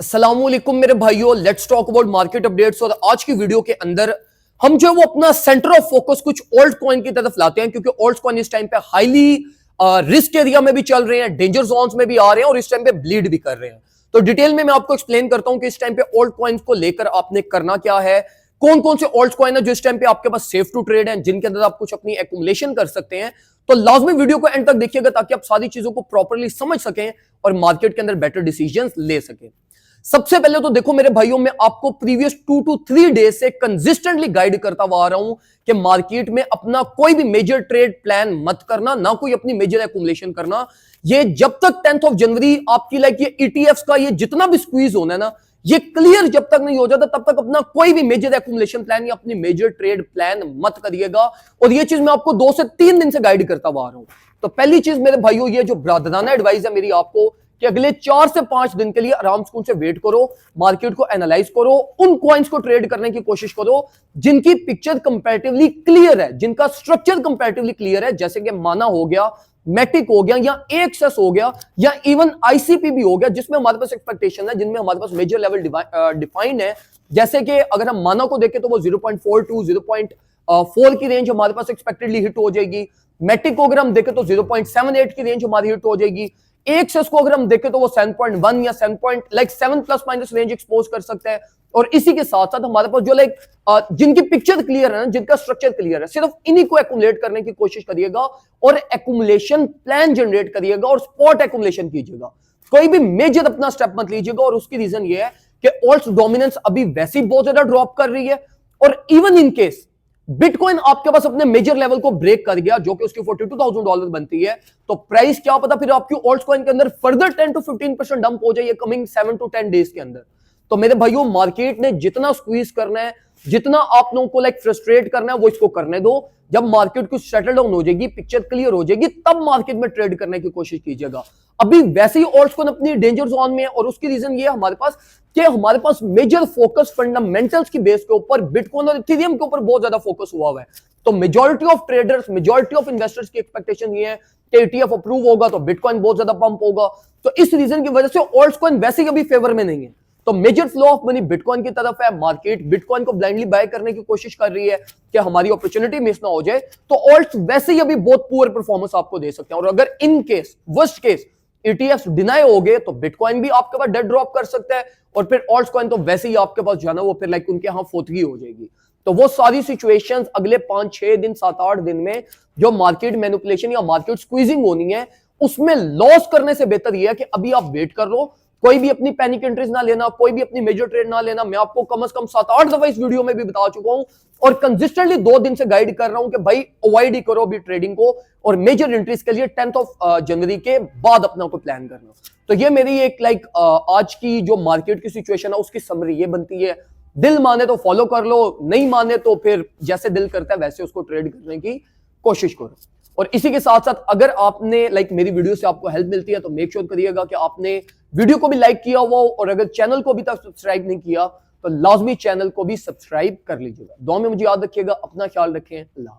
अस्सलामुअलैकुम मेरे भाइयों, let's talk about market updates. और आज की वीडियो के अंदर हम जो है वो अपना सेंटर ऑफ फोकस कुछ ओल्ड कॉइन की तरफ लाते हैं, क्योंकि ओल्ड कॉइन इस टाइम पे हाईली रिस्क एरिया में भी चल रहे हैं, डेंजर जोन्स में भी आ रहे हैं और इस टाइम पे ब्लीड भी कर रहे हैं। तो डिटेल में मैं आपको एक्सप्लेन करता हूं कि इस टाइम पे ओल्ड कॉइन्स को लेकर आपने करना क्या है, कौन कौन से ओल्ड कॉइन है जो इस टाइम पे आपके पास सेफ टू ट्रेड है, जिनके अंदर आप कुछ अपनी एक्यूमुलेशन कर सकते हैं। तो लाजमी वीडियो को एंड तक देखिएगा ताकि आप सारी चीजों को प्रॉपरली समझ सकें और मार्केट के अंदर बेटर डिसीजंस ले सकें। सबसे पहले तो देखो मेरे भाइयों, मैं आपको प्रीवियस 2 to 3 डेज से कंसिस्टेंटली गाइड करता हुआ आ रहा हूं कि मार्केट में अपना कोई भी मेजर ट्रेड प्लान मत करना, ना कोई अपनी मेजर एक्यूमुलेशन करना। ये जब तक 10th ऑफ जनवरी आपकी ये ईटीएफ्स का ये जितना भी स्क्वीज होना है ना, ये क्लियर जब तक नहीं हो जाता तब तक अपना कोई भी मेजर एक्यूमुलेशन प्लान या अपनी मेजर ट्रेड प्लान मत करिएगा। और ये चीज मैं आपको 2 से 3 दिन से गाइड करता हुआ आ रहा हूं। तो पहली चीज मेरे भाइयों, ये जो ब्रादराना एडवाइस है मेरी आपको कि अगले 4 से 5 दिन के लिए आराम से वेट करो, मार्केट को एनालाइज करो, उन कॉइन्स को ट्रेड करने की कोशिश करो जिनकी पिक्चर कंपैरेटिवली क्लियर है, जिनका स्ट्रक्चर कंपैरेटिवली क्लियर है, जैसे कि माना हो गया, मैटिक हो गया, या एक्सेस हो गया, या इवन आईसीपी भी हो गया, जिसमें हमारे पास एक्सपेक्टेशन है, जिनमें हमारे पास मेजर लेवल डिफाइंड है। जैसे कि अगर हम माना को देखें तो वो 0.42 0.4 की रेंज हमारे पास एक्सपेक्टेडली हिट हो जाएगी। मैटिक को अगर हम देखें तो 0.78 की रेंज हमारी हिट हो जाएगी। एक्सेस को अगर हम देखें तो वो 7.1 या 7 प्लस माइनस रेंज एक्सपोज कर सकता है। और इसी के साथ साथ हमारे पास जो जिनकी पिक्चर क्लियर है ना, जिनका स्ट्रक्चर क्लियर है, सिर्फ इन्हीं को एक्यूमुलेट करने की कोशिश करिएगा और एक्यूमुलेशन प्लान जनरेट करिएगा और स्पॉट एक्यूमुलेशन कीजिएगा। कोई भी मेजर अपना स्टेप मत लीजिएगा। और उसकी रीजन ये है कि ऑल्ट्स डोमिनेंस अभी वैसे ही बहुत ज्यादा ड्रॉप कर रही है, और इवन इन केस बिटकॉइन आपके पास अपने मेजर लेवल को ब्रेक कर गया, जो कि उसकी $42,000 बनती है, तो प्राइस क्या पता फिर आपकी ऑल्ट कॉइन के अंदर फर्दर 10 to 15% डंप हो जाए कमिंग 7 to 10 डेज के अंदर। तो मेरे भाइयों, मार्केट ने जितना स्क्वीज करना है, जितना आप लोगों को फ्रस्ट्रेट करना है, वो इसको करने दो। जब मार्केट कुछ सेटल डाउन हो जाएगी, पिक्चर क्लियर हो जाएगी, तब मार्केट में ट्रेड करने की कोशिश कीजिएगा। अभी वैसे ही ऑल्ट्स कॉइन अपनी डेंजर जोन में है, और उसकी रीजन ये है हमारे पास मेजर फोकस फंडामेंटल्स की बेस के ऊपर बिटकॉइन और इथेरियम के ऊपर बहुत ज्यादा फोकस हुआ हुआ है। तो majority of traders, majority of investors की एक्सपेक्टेशन ये है कि ETF अप्रूव होगा तो बिटकॉइन बहुत ज्यादा पंप होगा। तो इस रीजन की वजह से ऑल्ट्स कॉइन वैसे ही अभी फेवर में नहीं है। तो major flow of money bitcoin की तरफ है। मार्केट बिटकॉइन को ब्लाइंडली बाय करने की कोशिश कर रही है कि हमारी अपॉर्चुनिटी मिस ना हो जाए। तो ऑल्ट्स वैसे ही अभी बहुत पुअर परफॉर्मेंस आपको दे सकते हैं। और अगर in case worst case ETFs deny हो गए तो बिटकॉइन भी आपके पास डेड ड्रॉप कर सकता है, और फिर ऑल्ट्स कॉइन तो वैसे ही आपके पास जाना वो फिर उनके यहां फोतगी हो जाएगी। तो वो सारी सिचुएशंस अगले 5-6 दिन 7-8 दिन में जो मार्केट मैनिपुलेशन या मार्केट स्क्वीजिंग होनी है, उसमें लॉस करने से बेहतर यह है कि अभी आप वेट कर लो। कोई भी अपनी पैनिक एंट्रीज ना लेना, कोई भी अपनी मेजर ट्रेड ना लेना। मैं आपको कम से कम 7-8 दफा इस वीडियो में भी बता चुका हूं और कंसिस्टेंटली 2 दिन से गाइड कर रहा हूं कि भाई अवॉइड ही करो अभी ट्रेडिंग को, और मेजर एंट्रीज के लिए 10th ऑफ जनवरी के बाद अपना को प्लान करना। तो ये मेरी एक आज की जो मार्केट की सिचुएशन है उसकी समरी ये बनती है। दिल माने तो फॉलो कर लो, नहीं माने तो फिर जैसे दिल करता है वैसे उसको ट्रेड करने की कोशिश करो। और इसी के साथ साथ अगर आपने मेरी वीडियो से आपको हेल्प मिलती है तो मेक श्योर करिएगा कि आपने वीडियो को भी लाइक किया हुआ हो, और अगर चैनल को अभी तक सब्सक्राइब नहीं किया तो लाजमी चैनल को भी सब्सक्राइब कर लीजिएगा। दुआ में मुझे याद रखिएगा, अपना ख्याल रखें। अल्लाह।